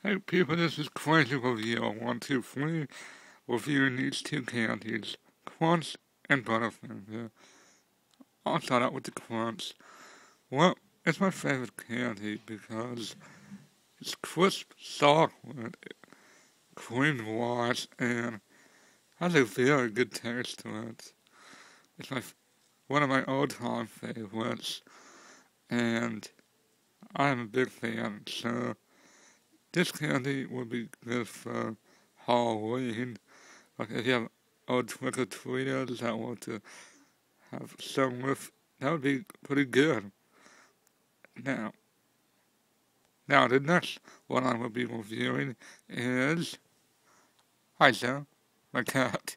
Hey people, this is Crazy Review 123, reviewing these two candies, Crunch and Butterfinger. I'll start out with the Crunch. Well, it's my favorite candy because it's crisp, soft, cream wash, and has a very good taste to it. It's one of my all-time favorites, and I'm a big fan, so this candy would be good for Halloween. Like if you have old trick-or-treaters that want to have some with, that would be pretty good. Now, now the next one I will be reviewing is, hi Joe, my cat.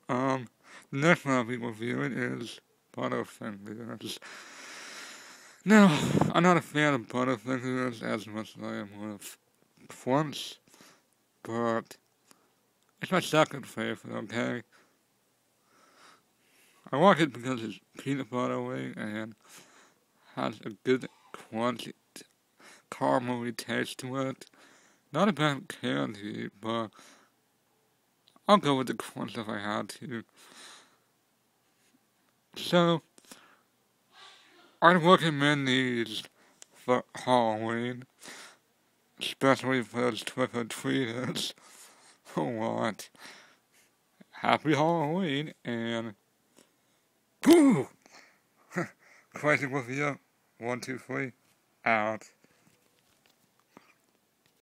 The next one I'll be reviewing is Butterfingers. Now, I'm not a fan of Butterfingers as much as I am with Crunch, but it's my second favorite, okay? I like it because it's peanut buttery and has a good crunchy, caramely taste to it. Not a bad candy, but I'll go with the crunch if I had to. So, I'd recommend these for Halloween, especially for those trick-or-treaters. What? Happy Halloween, and Crazy with you. 1, 2, 3. Out.